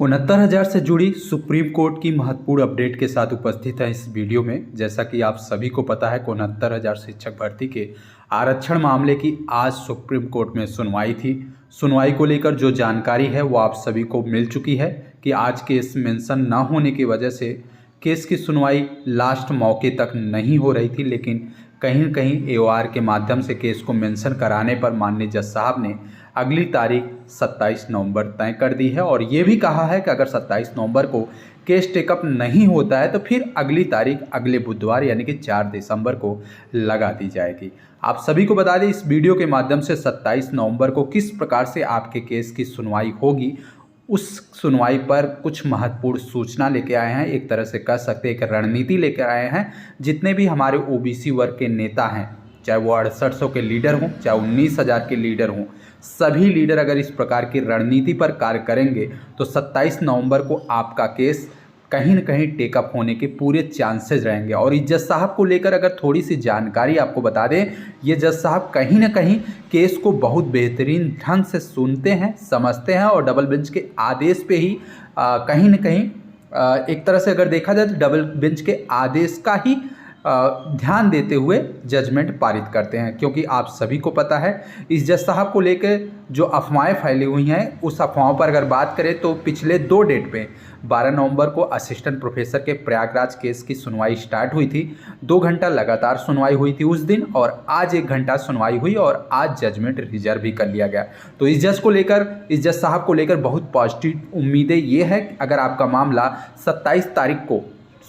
69,000 से जुड़ी supreme court की महत्वपूर्ण अपडेट के साथ उपस्थित है इस वीडियो में। जैसा कि आप सभी को पता है, 69,000 शिक्षक भर्ती के आरक्षण मामले की आज सुप्रीम कोर्ट में सुनवाई थी। सुनवाई को लेकर जो जानकारी है वो आप सभी को मिल चुकी है कि आज केस मेंशन न होने की वजह से केस की सुनवाई लास्ट मौके तक नहीं हो रही थी, लेकिन कहीं न कहीं एओआर के माध्यम से केस को मेंशन कराने पर माननीय जज साहब ने अगली तारीख 27 नवंबर तय कर दी है और ये भी कहा है कि अगर 27 नवंबर को केस टेकअप नहीं होता है तो फिर अगली तारीख अगले बुधवार यानी कि 4 दिसंबर को लगा दी जाएगी। आप सभी को बता दें, इस वीडियो के माध्यम से 27 नवंबर को किस प्रकार से आपके केस की सुनवाई होगी, उस सुनवाई पर कुछ महत्वपूर्ण सूचना लेके आए हैं। एक तरह से कह सकते हैं एक रणनीति लेकर आए हैं। जितने भी हमारे ओबीसी वर्ग के नेता हैं, चाहे वो 6800 के लीडर हों, चाहे 19,000 के लीडर हों, सभी लीडर अगर इस प्रकार की रणनीति पर कार्य करेंगे तो 27 नवंबर को आपका केस कहीं न कहीं टेकअप होने के पूरे चांसेस रहेंगे। और इस जज साहब को लेकर अगर थोड़ी सी जानकारी आपको बता दें, ये जज साहब कहीं न कहीं केस को बहुत बेहतरीन ढंग से सुनते हैं, समझते हैं और डबल बेंच के आदेश पे ही कहीं न कहीं एक तरह से अगर देखा जाए तो डबल बेंच के आदेश का ही ध्यान देते हुए जजमेंट पारित करते हैं। क्योंकि आप सभी को पता है इस जज साहब को लेकर जो अफवाहें फैली हुई हैं, उस अफवाहों पर अगर बात करें तो पिछले 2 डेट पे 12 नवंबर को असिस्टेंट प्रोफेसर के प्रयागराज केस की सुनवाई स्टार्ट हुई थी। 2 घंटा लगातार सुनवाई हुई थी उस दिन और आज 1 घंटा सुनवाई हुई और आज जजमेंट रिजर्व भी कर लिया गया। तो इस जज साहब को लेकर बहुत पॉजिटिव उम्मीदें ये है कि अगर आपका मामला 27 तारीख को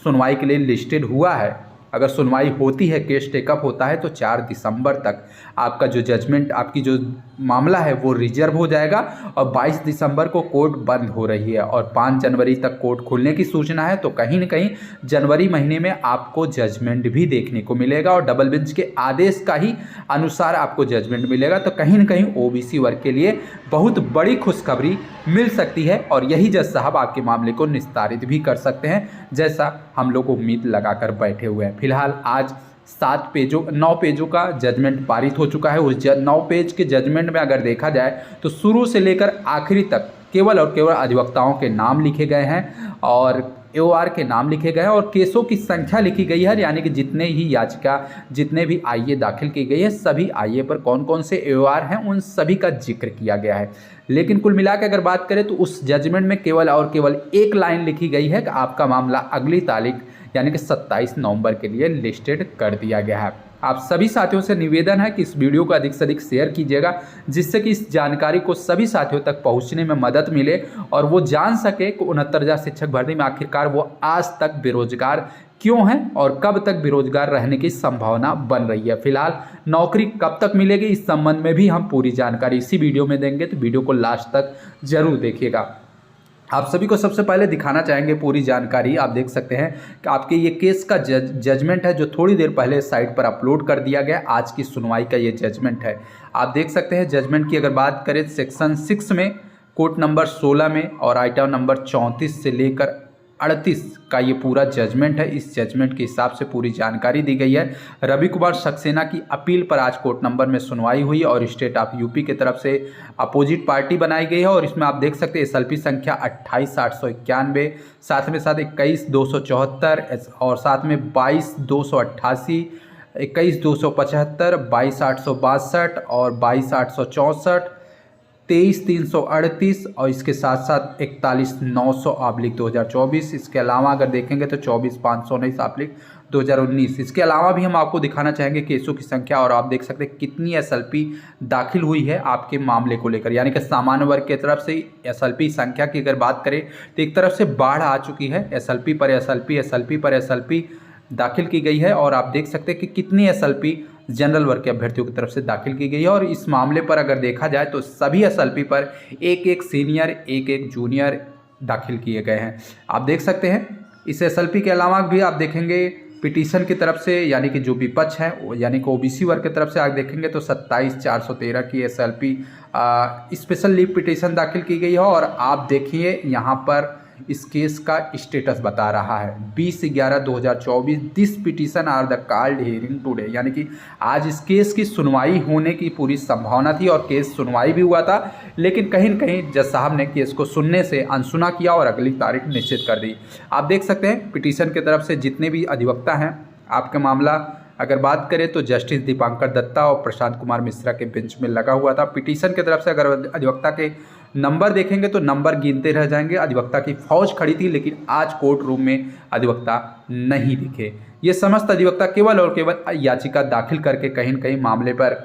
सुनवाई के लिए लिस्टेड हुआ है, अगर सुनवाई होती है, केस टेकअप होता है तो 4 दिसंबर तक आपका जो जजमेंट, आपकी जो मामला है वो रिजर्व हो जाएगा और 22 दिसंबर को कोर्ट बंद हो रही है और 5 जनवरी तक कोर्ट खुलने की सूचना है। तो कहीं न कहीं जनवरी महीने में आपको जजमेंट भी देखने को मिलेगा और डबल बेंच के आदेश का ही अनुसार आपको जजमेंट मिलेगा। तो कहीं न कहीं ओबीसी वर्ग के लिए बहुत बड़ी खुशखबरी मिल सकती है और यही जज साहब आपके मामले को निस्तारित भी कर सकते हैं, जैसा हम लोग उम्मीद लगाकर बैठे हुए हैं। फिलहाल आज 9 पेजों का जजमेंट पारित हो चुका है। उस 9 पेज के जजमेंट में अगर देखा जाए तो शुरू से लेकर आखिरी तक केवल और केवल अधिवक्ताओं के नाम लिखे गए हैं और एओआर के नाम लिखे गए हैं और केसों की संख्या लिखी गई है, यानी कि जितने ही याचिका, जितने भी आईए दाखिल की गई है, सभी आईए पर कौन कौन से एओआर हैं उन सभी का जिक्र किया गया है। लेकिन कुल मिला के अगर बात करें तो उस जजमेंट में केवल और केवल एक लाइन लिखी गई है कि आपका मामला अगली तारीख यानी कि 27 नवंबर के लिए लिस्टेड कर दिया गया है। आप सभी साथियों से निवेदन है कि इस वीडियो को अधिक से अधिक शेयर कीजिएगा, जिससे कि इस जानकारी को सभी साथियों तक पहुंचने में मदद मिले और वो जान सके कि 69,000 शिक्षक भर्ती में आखिरकार वो आज तक बेरोजगार क्यों हैं और कब तक बेरोजगार रहने की संभावना बन रही है। फिलहाल नौकरी कब तक मिलेगी, इस संबंध में भी हम पूरी जानकारी इसी वीडियो में देंगे, तो वीडियो को लास्ट तक जरूर देखिएगा। आप सभी को सबसे पहले दिखाना चाहेंगे पूरी जानकारी। आप देख सकते हैं कि आपके ये केस का जजमेंट है जो थोड़ी देर पहले साइट पर अपलोड कर दिया गया। आज की सुनवाई का ये जजमेंट है। आप देख सकते हैं जजमेंट की अगर बात करें सेक्शन 6 में कोर्ट नंबर 16 में और आइटम नंबर 34 से लेकर 38 का ये पूरा जजमेंट है। इस जजमेंट के हिसाब से पूरी जानकारी दी गई है। रवि कुमार सक्सेना की अपील पर आज कोर्ट नंबर में सुनवाई हुई और स्टेट ऑफ यूपी की तरफ से अपोजिट पार्टी बनाई गई है और इसमें आप देख सकते हैं एसएलपी संख्या 28,891, साथ में साथ 21,274 और साथ में 22,288, 21,275, 22,862 और 22,864, 23,338 और इसके साथ साथ 41,900/2024। इसके अलावा अगर देखेंगे तो 24,519/2019। इसके अलावा भी हम आपको दिखाना चाहेंगे केसों की संख्या और आप देख सकते हैं कितनी एसएलपी दाखिल हुई है आपके मामले को लेकर, यानी कि सामान्य वर्ग की तरफ से एसएलपी संख्या की अगर बात करें तो एक तरफ से बाढ़ आ चुकी है। एसएलपी पर एसएलपी दाखिल की गई है और आप देख सकते हैं कि कितनी एसएलपी जनरल वर्ग के अभ्यर्थियों की तरफ से दाखिल की गई है। और इस मामले पर अगर देखा जाए तो सभी एसएलपी पर एक सीनियर एक जूनियर दाखिल किए गए हैं। आप देख सकते हैं इस एसएलपी के अलावा भी आप देखेंगे पिटीशन की तरफ से, यानी कि जो विपक्ष है यानी कि ओबीसी वर्ग की तरफ से आप देखेंगे तो 27,413 की एसएलपी स्पेशल लीव पिटीशन दाखिल की गई है। और आप देखिए यहाँ पर इस केस का स्टेटस बता रहा है। 20/11/2024 this petition are the called hearing today, यानी कि आज इस केस की सुनवाई होने की पूरी संभावना थी और केस सुनवाई भी हुआ था, लेकिन कहीं न कहीं जज साहब ने केस को सुनने से अनसुना किया और अगली तारीख निश्चित कर दी। आप देख सकते हैं पिटीशन की तरफ से जितने भी अधिवक्ता हैं, आपका मामला अगर बात करें तो जस्टिस दीपांकर दत्ता और प्रशांत कुमार मिश्रा के बेंच में लगा हुआ था। पिटीशन की तरफ से अगर अधिवक्ता के नंबर देखेंगे तो नंबर गिनते रह जाएंगे। अधिवक्ता की फौज खड़ी थी, लेकिन आज कोर्ट रूम में अधिवक्ता नहीं दिखे। ये समस्त अधिवक्ता केवल और केवल याचिका दाखिल करके कहीं न कहीं मामले पर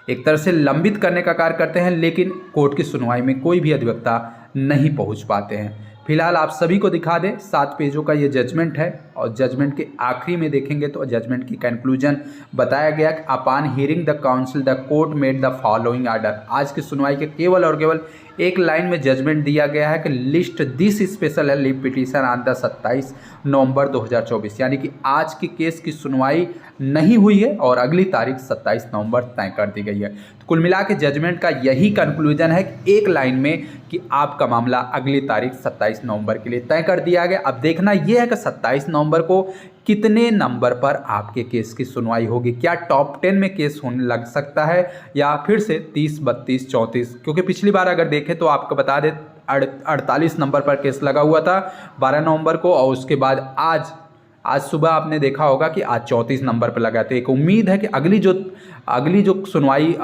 एक तरह से लंबित करने का कार्य करते हैं, लेकिन कोर्ट की सुनवाई में कोई भी अधिवक्ता नहीं पहुंच पाते हैं। फिलहाल आप सभी को दिखा दें, 7 पेजों का ये जजमेंट है और जजमेंट के आखिरी में देखेंगे तो जजमेंट की कंक्लूजन बताया गया कि upon hearing the council the court made the following order. आज की सुनवाई के केवल और केवल एक लाइन में जजमेंट दिया गया है कि list this special leave petition on the 27 नवंबर 2024, यानी कि आज की केस की सुनवाई नहीं हुई है और अगली तारीख 27 नवंबर तय कर दी गई है। तो कुल मिला के जजमेंट का यही कंक्लूजन है कि एक लाइन में कि आपका मामला अगली तारीख 27 नवंबर के लिए तय कर दिया गया। अब देखना यह है कि 27 नवंबर को कितने नंबर पर आपके केस की सुनवाई होगी। क्या टॉप 10 में केस होने लग सकता है या फिर से 30, 32, 34, क्योंकि पिछली बार अगर देखें तो आपको बता दें 48 नंबर पर केस लगा हुआ था 12 नवंबर को, और उसके बाद आज सुबह आपने देखा होगा कि आज 34 नंबर पर लगा। तो एक उम्मीद है कि अगली जो सुनवाई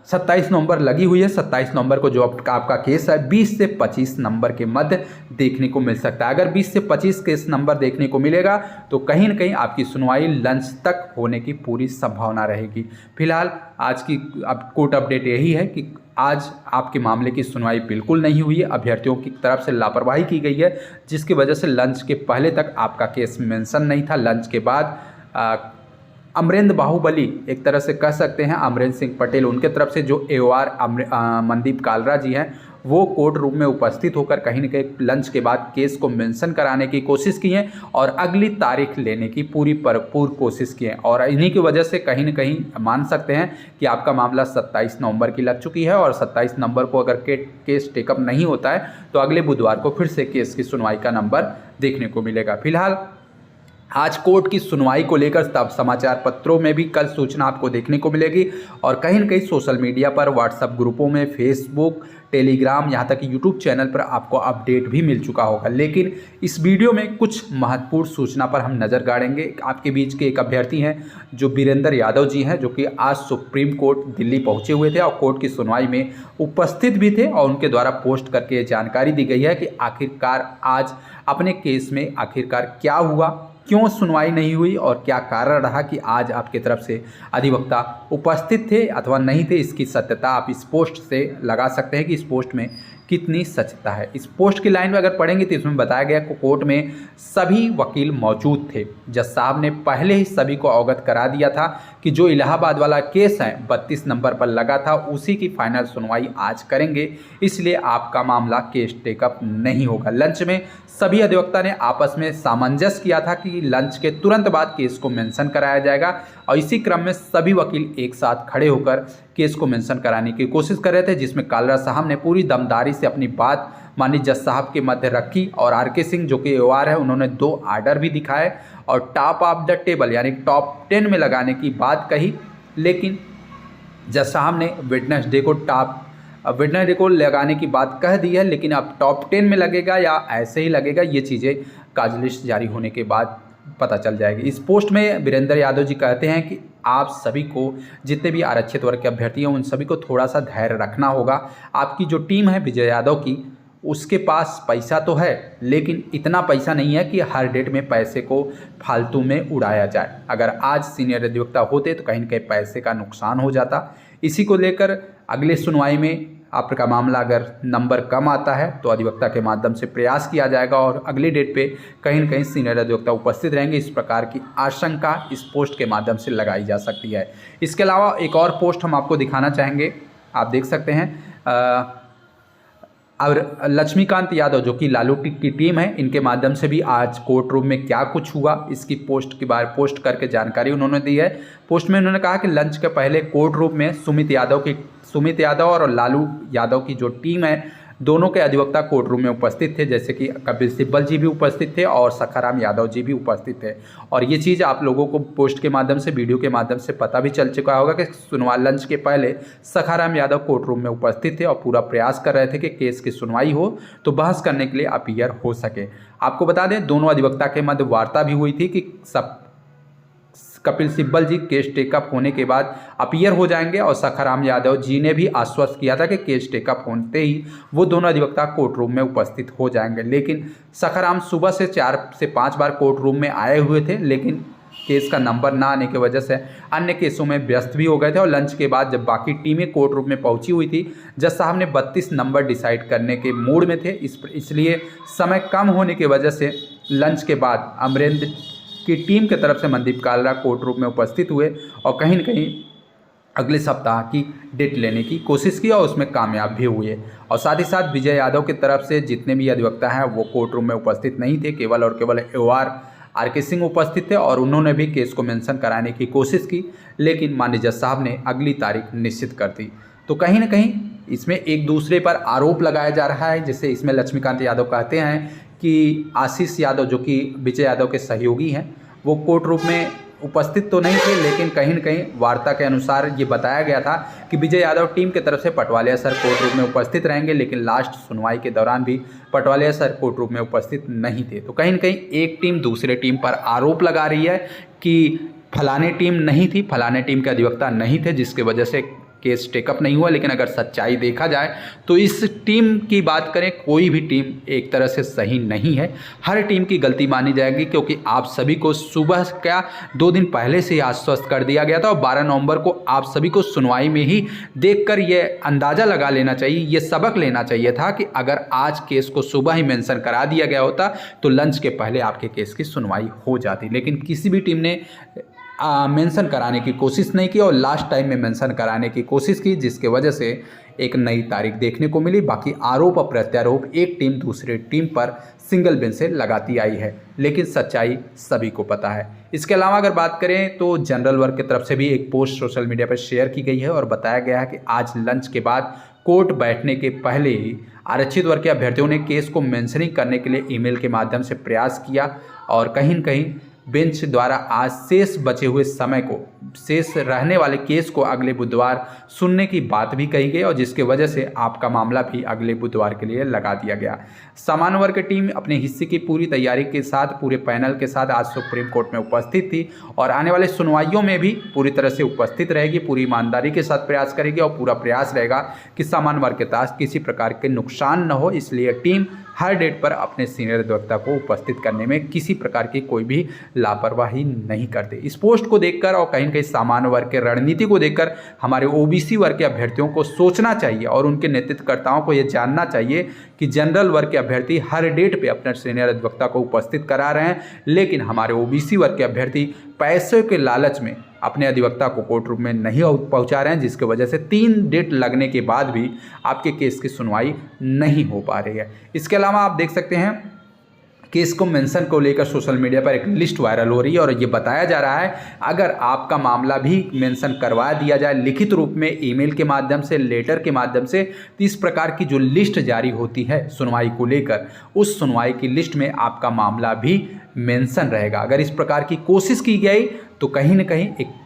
27 नवंबर लगी हुई है, 27 नवंबर को जो आपका केस है 20 से 25 नंबर के मध्य देखने को मिल सकता है। अगर 20 से 25 केस नंबर देखने को मिलेगा तो कहीं न कहीं आपकी सुनवाई लंच तक होने की पूरी संभावना रहेगी। फिलहाल आज की कोर्ट अपडेट यही है कि आज आपके मामले की सुनवाई बिल्कुल नहीं हुई है। अभ्यर्थियों की तरफ से लापरवाही की गई है, जिसकी वजह से लंच के पहले तक आपका केस मेंशन नहीं था। लंच के बाद अमरेंद्र बाहुबली, एक तरह से कह सकते हैं अमरेंद्र सिंह पटेल, उनके तरफ से जो AOR मनदीप कालरा जी हैं, वो कोर्ट रूम में उपस्थित होकर कहीं न कहीं लंच के बाद केस को मेंशन कराने की कोशिश की है और अगली तारीख लेने की पूरी भरपूर कोशिश की है। और इन्हीं की वजह से कहीं न कहीं मान सकते हैं कि आपका मामला 27 नवंबर की लग चुकी है और 27 नवंबर को अगर केस टेकअप नहीं होता है तो अगले बुधवार को फिर से केस की सुनवाई का नंबर देखने को मिलेगा। फिलहाल आज कोर्ट की सुनवाई को लेकर तब समाचार पत्रों में भी कल सूचना आपको देखने को मिलेगी और कहीं न कहीं सोशल मीडिया पर, व्हाट्सएप ग्रुपों में, फेसबुक, टेलीग्राम, यहाँ तक यूट्यूब चैनल पर आपको अपडेट भी मिल चुका होगा। लेकिन इस वीडियो में कुछ महत्वपूर्ण सूचना पर हम नज़र गाड़ेंगे। आपके बीच के एक अभ्यर्थी हैं जो वीरेंद्र यादव जी हैं, जो कि आज सुप्रीम कोर्ट दिल्ली पहुँचे हुए थे और कोर्ट की सुनवाई में उपस्थित भी थे और उनके द्वारा पोस्ट करके जानकारी दी गई है कि आखिरकार आज अपने केस में आखिरकार क्या हुआ, क्यों सुनवाई नहीं हुई और क्या कारण रहा कि आज आपकी तरफ से अधिवक्ता उपस्थित थे अथवा नहीं थे। इसकी सत्यता आप इस पोस्ट से लगा सकते हैं कि इस पोस्ट में कितनी सच्चता है। इस पोस्ट की लाइन में अगर पढ़ेंगे तो इसमें बताया गया कि कोर्ट में सभी वकील मौजूद थे। जज साहब ने पहले ही सभी को अवगत करा दिया था कि जो इलाहाबाद वाला केस है 32 नंबर पर लगा था, उसी की फाइनल सुनवाई आज करेंगे, इसलिए आपका मामला केस टेकअप नहीं होगा। लंच में सभी अधिवक्ता ने आपस में सामंजस्य किया था कि लंच के तुरंत बाद केस को मेंशन कराया जाएगा और इसी क्रम में सभी वकील एक साथ खड़े होकर केस को मेंशन कराने की कोशिश कर रहे थे, जिसमें कालरा साहब ने पूरी दमदारी से अपनी बात माननीय जज साहब के मध्य रखी और RK सिंह जो कि AOR है, उन्होंने 2 आर्डर भी दिखाए और टॉप ऑफ द टेबल यानी टॉप 10 में लगाने की बात कही। लेकिन जज साहब ने वेडनेसडे को लगाने की बात कह दी है, लेकिन अब टॉप 10 में लगेगा या ऐसे ही लगेगा, ये चीज़ें काज लिस्ट जारी होने के बाद पता चल जाएगी। इस पोस्ट में वीरेंद्र यादव जी कहते हैं कि आप सभी को, जितने भी आरक्षित वर्ग के अभ्यर्थी हैं, उन सभी को थोड़ा सा धैर्य रखना होगा। आपकी जो टीम है विजय यादव की, उसके पास पैसा तो है, लेकिन इतना पैसा नहीं है कि हर डेट में पैसे को फालतू में उड़ाया जाए। अगर आज सीनियर अधिवक्ता होते तो कहीं न कहीं पैसे का नुकसान हो जाता। इसी को लेकर अगले सुनवाई में आपका मामला अगर नंबर कम आता है तो अधिवक्ता के माध्यम से प्रयास किया जाएगा और अगली डेट पे कहीं न कहीं सीनियर अधिवक्ता उपस्थित रहेंगे। इस प्रकार की आशंका इस पोस्ट के माध्यम से लगाई जा सकती है। इसके अलावा एक और पोस्ट हम आपको दिखाना चाहेंगे, आप देख सकते हैं। और लक्ष्मीकांत यादव जो कि लालू की टीम है, इनके माध्यम से भी आज कोर्ट रूम में क्या कुछ हुआ इसकी पोस्ट के बारे पोस्ट करके जानकारी उन्होंने दी है। पोस्ट में उन्होंने कहा कि लंच के पहले कोर्ट रूम में सुमित यादव और लालू यादव की जो टीम है दोनों के अधिवक्ता कोर्ट रूम में उपस्थित थे, जैसे कि कपिल सिब्बल जी भी उपस्थित थे और सखाराम यादव जी भी उपस्थित थे। और ये चीज़ आप लोगों को पोस्ट के माध्यम से, वीडियो के माध्यम से पता भी चल चुका होगा कि सुनवाई लंच के पहले सखाराम यादव कोर्ट रूम में उपस्थित थे और पूरा प्रयास कर रहे थे कि केस की सुनवाई हो तो बहस करने के लिए अपीयर हो सके। आपको बता दें, दोनों अधिवक्ता के मध्य वार्ता भी हुई थी कि कपिल सिब्बल जी केस टेकअप होने के बाद अपीयर हो जाएंगे और सखाराम यादव जी ने भी आश्वस्त किया था कि केस टेकअप होते ही वो दोनों अधिवक्ता कोर्ट रूम में उपस्थित हो जाएंगे। लेकिन सखाराम सुबह से 4 से 5 बार कोर्ट रूम में आए हुए थे, लेकिन केस का नंबर ना आने की वजह से अन्य केसों में व्यस्त भी हो गए थे। और लंच के बाद जब बाकी टीमें कोर्ट रूम में पहुंची हुई थी, जज साहब ने 32 नंबर डिसाइड करने के मूड में थे, इसलिए समय कम होने की वजह से लंच के बाद अमरेंद्र की टीम की तरफ से मनदीप कालरा कोर्ट रूम में उपस्थित हुए और कहीं न कहीं अगले सप्ताह की डेट लेने की कोशिश की और उसमें कामयाब भी हुए। और साथ ही साथ विजय यादव की तरफ से जितने भी अधिवक्ता हैं वो कोर्ट रूम में उपस्थित नहीं थे, केवल और केवल आर के सिंह उपस्थित थे और उन्होंने भी केस को मेंशन कराने की कोशिश की, लेकिन माननीय जज साहब ने अगली तारीख निश्चित कर दी। तो कहीं ना कहीं इसमें एक दूसरे पर आरोप लगाया जा रहा है, जिससे इसमें लक्ष्मीकांत यादव कहते हैं कि आशीष यादव जो कि विजय यादव के सहयोगी हैं वो कोर्ट रूम में उपस्थित तो नहीं थे, लेकिन कहीं न कहीं वार्ता के अनुसार ये बताया गया था कि विजय यादव टीम की तरफ से पटवालिया सर कोर्ट रूम में उपस्थित रहेंगे, लेकिन लास्ट सुनवाई के दौरान भी पटवालिया सर कोर्ट रूम में उपस्थित नहीं थे। तो कहीं न कहीं एक टीम दूसरे टीम पर आरोप लगा रही है कि फलाने टीम नहीं थी, फलाने टीम के अधिवक्ता नहीं थे, जिसकी वजह से केस टेकअप नहीं हुआ। लेकिन अगर सच्चाई देखा जाए तो इस टीम की बात करें, कोई भी टीम एक तरह से सही नहीं है, हर टीम की गलती मानी जाएगी, क्योंकि आप सभी को सुबह क्या 2 दिन पहले से ही आश्वस्त कर दिया गया था और 12 नवंबर को आप सभी को सुनवाई में ही देखकर ये अंदाज़ा लगा लेना चाहिए, ये सबक लेना चाहिए था कि अगर आज केस को सुबह ही मेंशन करा दिया गया होता तो लंच के पहले आपके केस की सुनवाई हो जाती। लेकिन किसी भी टीम ने मेंशन कराने की कोशिश नहीं की और लास्ट टाइम में मेंशन कराने की कोशिश की, जिसके वजह से एक नई तारीख देखने को मिली। बाकी आरोप और प्रत्यारोप एक टीम दूसरे टीम पर सिंगल बेंच से लगाती आई है, लेकिन सच्चाई सभी को पता है। इसके अलावा अगर बात करें तो जनरल वर्ग की तरफ से भी एक पोस्ट सोशल मीडिया पर शेयर की गई है और बताया गया है कि आज लंच के बाद कोर्ट बैठने के पहले ही आरक्षित वर्ग के अभ्यर्थियों ने केस को मेंशनिंग करने के लिए ईमेल के माध्यम से प्रयास किया और कहीं न कहीं बेंच द्वारा आज शेष बचे हुए समय को, शेष रहने वाले केस को अगले बुधवार सुनने की बात भी कही गई और जिसके वजह से आपका मामला भी अगले बुधवार के लिए लगा दिया गया। सामान्य वर्ग की टीम अपने हिस्से की पूरी तैयारी के साथ, पूरे पैनल के साथ आज सुप्रीम कोर्ट में उपस्थित थी और आने वाले सुनवाइयों में भी पूरी तरह से उपस्थित रहेगी, पूरी ईमानदारी के साथ प्रयास करेगी और पूरा प्रयास रहेगा कि सामान्य वर्ग के तहत किसी प्रकार के नुकसान न हो। इसलिए टीम हर डेट पर अपने सीनियर अधिवक्ता को उपस्थित करने में किसी प्रकार की कोई भी लापरवाही नहीं करते। इस पोस्ट को देखकर और कहीं न कहीं सामान्य वर्ग के रणनीति को देखकर हमारे ओबीसी वर्ग के अभ्यर्थियों को सोचना चाहिए और उनके नेतृत्वकर्ताओं को यह जानना चाहिए कि जनरल वर्ग के अभ्यर्थी हर डेट पे अपने सीनियर अधिवक्ता को उपस्थित करा रहे हैं, लेकिन हमारे ओबीसी वर्ग के अभ्यर्थी पैसे के लालच में अपने अधिवक्ता को कोर्ट रूम में नहीं पहुंचा रहे हैं, जिसकी वजह से 3 डेट लगने के बाद भी आपके केस की सुनवाई नहीं हो पा रही है। इसके अलावा आप देख सकते हैं केस को मेंशन को लेकर सोशल मीडिया पर एक लिस्ट वायरल हो रही है और ये बताया जा रहा है अगर आपका मामला भी मेंशन करवा दिया जाए लिखित रूप में, ईमेल के माध्यम से, लेटर के माध्यम से, तो इस प्रकार की जो लिस्ट जारी होती है सुनवाई को लेकर, उस सुनवाई की लिस्ट में आपका मामला भी मेंशन रहेगा। अगर इस प्रकार की कोशिश की गई तो कहीं न कहीं एक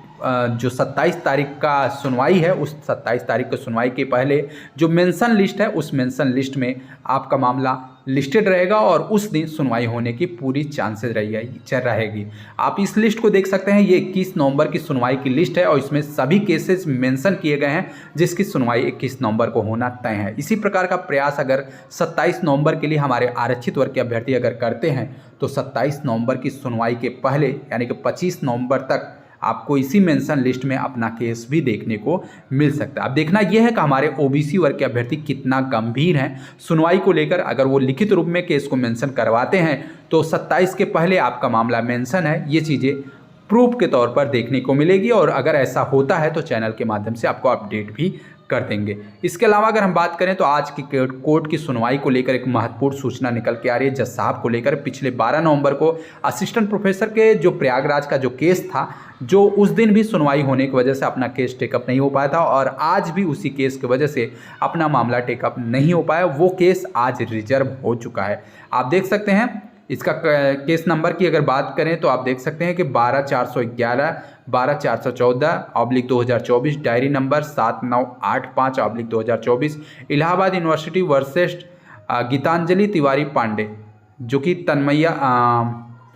जो 27 तारीख का सुनवाई है, उस 27 तारीख की सुनवाई के पहले जो मेंशन लिस्ट है, उस मेंशन लिस्ट में आपका मामला लिस्टेड रहेगा और उस दिन सुनवाई होने की पूरी चांसेस रहेगी। आप इस लिस्ट को देख सकते हैं, ये 21 नवंबर की सुनवाई की लिस्ट है और इसमें सभी केसेस मेंशन किए गए हैं जिसकी सुनवाई 21 नवंबर को होना तय है। इसी प्रकार का प्रयास अगर 27 नवंबर के लिए हमारे आरक्षित वर्ग के अभ्यर्थी अगर करते हैं तो 27 नवंबर की सुनवाई के पहले यानी कि 25 नवंबर तक आपको इसी मेंशन लिस्ट में अपना केस भी देखने को मिल सकता है। अब देखना यह है कि हमारे ओबीसी वर्ग के अभ्यर्थी कितना गंभीर हैं सुनवाई को लेकर। अगर वो लिखित रूप में केस को मेंशन करवाते हैं तो 27 के पहले आपका मामला मेंशन है, ये चीज़ें प्रूफ के तौर पर देखने को मिलेगी और अगर ऐसा होता है तो चैनल के माध्यम से आपको अपडेट भी कर देंगे। इसके अलावा अगर हम बात करें तो आज की कोर्ट की सुनवाई को लेकर एक महत्वपूर्ण सूचना निकल के आ रही है। जज साहब को लेकर पिछले 12 नवंबर को असिस्टेंट प्रोफेसर के जो प्रयागराज का जो केस था, जो उस दिन भी सुनवाई होने की वजह से अपना केस टेकअप नहीं हो पाया था और आज भी उसी केस की वजह से अपना मामला टेकअप नहीं हो पाया। वो केस आज रिजर्व हो चुका है। आप देख सकते हैं इसका केस नंबर की अगर बात करें तो आप देख सकते हैं कि 12411 12414/2024 diary number 7985/2024 Allahabad university versus Geetanjali Tiwari Pandey, जो कि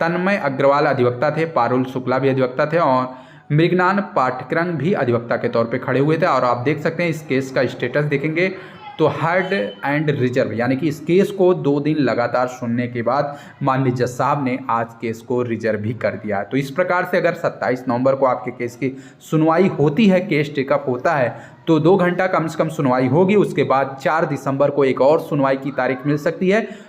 तन्मय अग्रवाल अधिवक्ता थे, पारुल शुक्ला भी अधिवक्ता थे और मृगनान पाठक्रम भी अधिवक्ता के तौर पे खड़े हुए थे। और आप देख सकते हैं इस केस का स्टेटस देखेंगे तो हर्ड एंड रिजर्व, यानी कि इस केस को 2 दिन लगातार सुनने के बाद माननीय जज साहब ने आज केस को रिजर्व भी कर दिया। तो इस प्रकार से अगर 27 नवंबर को आपके केस की सुनवाई होती है, केस टेकअप होता है, तो 2 घंटा कम से कम सुनवाई होगी। उसके बाद 4 दिसंबर को एक और सुनवाई की तारीख मिल सकती है।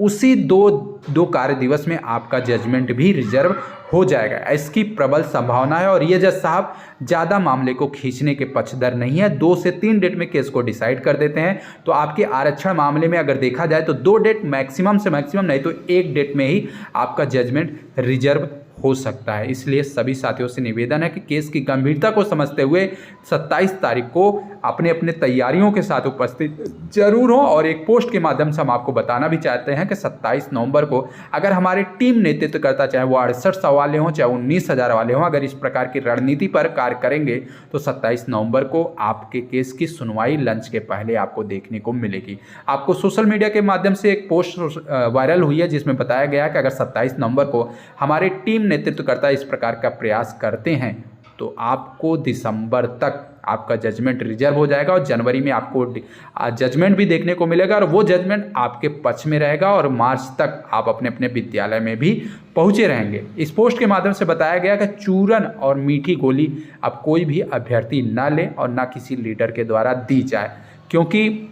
उसी दो कार्य दिवस में आपका जजमेंट भी रिजर्व हो जाएगा, इसकी प्रबल संभावना है। और ये जज साहब ज़्यादा मामले को खींचने के पक्षधर नहीं है, 2 से 3 डेट में केस को डिसाइड कर देते हैं। तो आपके आरक्षण मामले में अगर देखा जाए तो 2 डेट मैक्सिमम से मैक्सिमम, नहीं तो 1 डेट में ही आपका जजमेंट रिजर्व हो सकता है। इसलिए सभी साथियों से निवेदन है कि केस की गंभीरता को समझते हुए 27 तारीख को अपने अपने तैयारियों के साथ उपस्थित जरूर हो। और एक पोस्ट के माध्यम से हम आपको बताना भी चाहते हैं कि 27 नवंबर को अगर हमारे टीम नेतृत्व करता, चाहे वो 6800 वाले हों चाहे 19,000 वाले हों, अगर इस प्रकार की रणनीति पर कार्य करेंगे तो 27 नवंबर को आपके केस की सुनवाई लंच के पहले आपको देखने को मिलेगी। आपको सोशल मीडिया के माध्यम से एक पोस्ट वायरल हुई है जिसमें बताया गया कि अगर 27 नवंबर को हमारे टीम नेतृत्वकर्ता इस प्रकार का प्रयास करते हैं तो आपको दिसंबर तक आपका जजमेंट रिजर्व हो जाएगा और जनवरी में आपको जजमेंट भी देखने को मिलेगा और वो जजमेंट आपके पक्ष में रहेगा और मार्च तक आप अपने अपने विद्यालय में भी पहुंचे रहेंगे। इस पोस्ट के माध्यम से बताया गया कि चूरन और मीठी गोली अब कोई भी अभ्यर्थी न ले और न किसी लीडर के द्वारा दी जाए, क्योंकि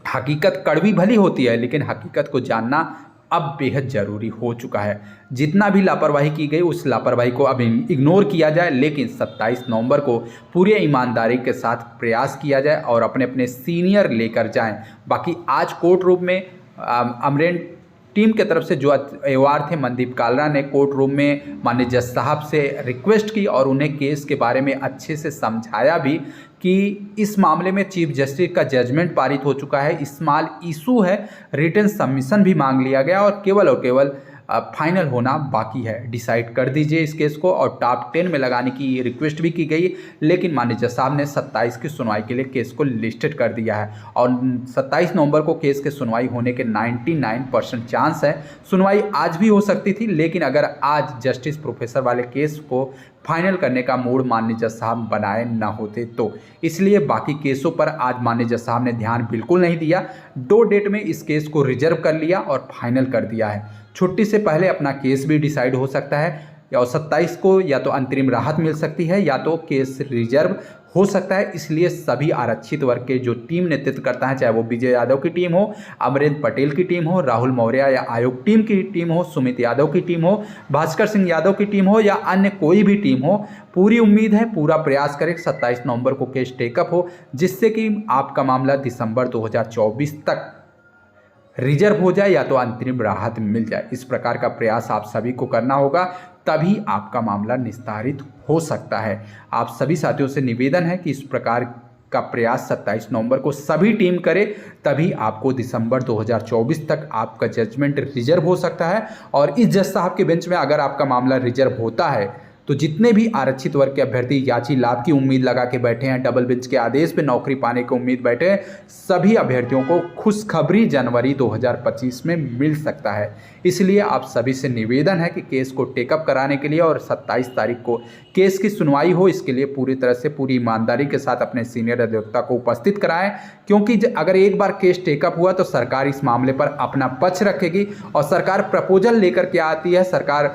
हकीकत कड़वी भली होती है लेकिन हकीकत को जानना अब बेहद ज़रूरी हो चुका है। जितना भी लापरवाही की गई उस लापरवाही को अब इग्नोर किया जाए, लेकिन 27 नवंबर को पूरी ईमानदारी के साथ प्रयास किया जाए और अपने अपने सीनियर लेकर जाएं। बाकी आज कोर्ट रूम में अमरेन टीम के तरफ से जो एवार थे, मनदीप कालरा ने कोर्ट रूम में माननीय जज साहब से रिक्वेस्ट की और उन्हें केस के बारे में अच्छे से समझाया भी कि इस मामले में चीफ जस्टिस का जजमेंट पारित हो चुका है, स्मॉल इशू है, रिटन सबमिशन भी मांग लिया गया और केवल फाइनल होना बाकी है। डिसाइड कर दीजिए इस केस को और टॉप 10 में लगाने की रिक्वेस्ट भी की गई, लेकिन माननीय जज साहब ने 27 की सुनवाई के लिए केस को लिस्टेड कर दिया है और 27 नवंबर को केस की सुनवाई होने के 99% चांस है। सुनवाई आज भी हो सकती थी, लेकिन अगर आज जस्टिस प्रोफेसर वाले केस को फाइनल करने का मूड माननीय जज साहब बनाए ना होते तो, इसलिए बाकी केसों पर आज माननीय जज साहब ने ध्यान बिल्कुल नहीं दिया। 2 डेट में इस केस को रिजर्व कर लिया और फाइनल कर दिया है। छुट्टी से पहले अपना केस भी डिसाइड हो सकता है और 27 को या तो अंतरिम राहत मिल सकती है या तो केस रिजर्व हो सकता है। इसलिए सभी आरक्षित वर्ग के जो टीम नेतृत्व करता है, चाहे वो विजय यादव की टीम हो, अमरेंद्र पटेल की टीम हो, राहुल मौर्य या आयोग टीम की टीम हो, सुमित यादव की टीम हो, भास्कर सिंह यादव की टीम हो या अन्य कोई भी टीम हो, पूरी उम्मीद है, पूरा प्रयास करें 27 नवंबर को केस टेकअप हो, जिससे कि आपका मामला दिसंबर 2024 तक रिजर्व हो जाए या तो अंतरिम राहत मिल जाए। इस प्रकार का प्रयास आप सभी को करना होगा, तभी आपका मामला निस्तारित हो सकता है। आप सभी साथियों से निवेदन है कि इस प्रकार का प्रयास 27 नवंबर को सभी टीम करे, तभी आपको दिसंबर 2024 तक आपका जजमेंट रिजर्व हो सकता है। और इस जज साहब के बेंच में अगर आपका मामला रिजर्व होता है तो जितने भी आरक्षित वर्ग के अभ्यर्थी याची लाभ की उम्मीद लगा के बैठे हैं, डबल बेंच के आदेश पे नौकरी पाने की उम्मीद बैठे हैं, सभी अभ्यर्थियों को खुशखबरी जनवरी 2025 में मिल सकता है। इसलिए आप सभी से निवेदन है कि केस को टेकअप कराने के लिए और 27 तारीख को केस की सुनवाई हो, इसके लिए पूरी तरह से पूरी ईमानदारी के साथ अपने सीनियर अधिवक्ता को उपस्थित कराएं, क्योंकि अगर एक बार केस टेकअप हुआ तो सरकार इस मामले पर अपना पक्ष रखेगी और सरकार प्रपोजल लेकर के आती है, सरकार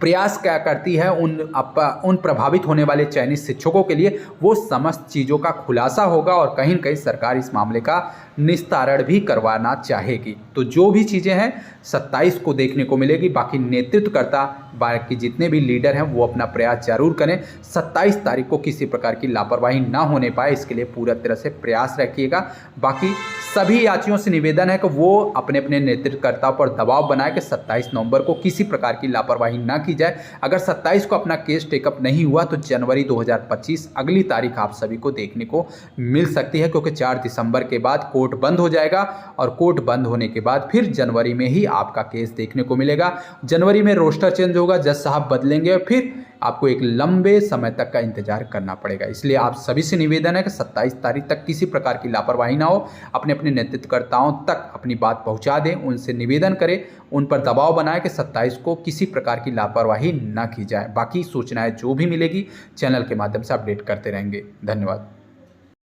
प्रयास क्या करती है उन प्रभावित होने वाले चयनित शिक्षकों के लिए, वो समस्त चीज़ों का खुलासा होगा और कहीं न कहीं सरकार इस मामले का निस्तारण भी करवाना चाहेगी। तो जो भी चीज़ें हैं 27 को देखने को मिलेगी। बाकी नेतृत्वकर्ता बाकी जितने भी लीडर हैं वो अपना प्रयास जरूर करें, 27 तारीख को किसी प्रकार की लापरवाही ना होने पाए, इसके लिए पूरा तरह से प्रयास रखिएगा। बाकी सभी यात्रियों से निवेदन है कि वो अपने अपने नेतृत्वकर्ताओं पर दबाव बनाए कि 27 नवंबर को किसी प्रकार की लापरवाही ना की जाए। अगर 27 को अपना केस टेकअप नहीं हुआ तो जनवरी 2025 अगली तारीख आप सभी को देखने को मिल सकती है, क्योंकि 4 दिसंबर के बाद कोर्ट बंद हो जाएगा और कोर्ट बंद होने के बाद फिर जनवरी में ही आपका केस देखने को मिलेगा। जनवरी में रोस्टर चेंज होगा, जज साहब बदलेंगे और फिर आपको एक लंबे समय तक का इंतजार करना पड़ेगा। इसलिए आप सभी से निवेदन है कि 27 तारीख तक किसी प्रकार की लापरवाही ना हो, अपने अपने नेतृत्वकर्ताओं तक अपनी बात पहुंचा दें, उनसे निवेदन करें, उन पर दबाव बनाएं कि 27 को किसी प्रकार की लापरवाही ना की जाए। बाकी सूचनाएं जो भी मिलेगी चैनल के माध्यम से अपडेट करते रहेंगे। धन्यवाद।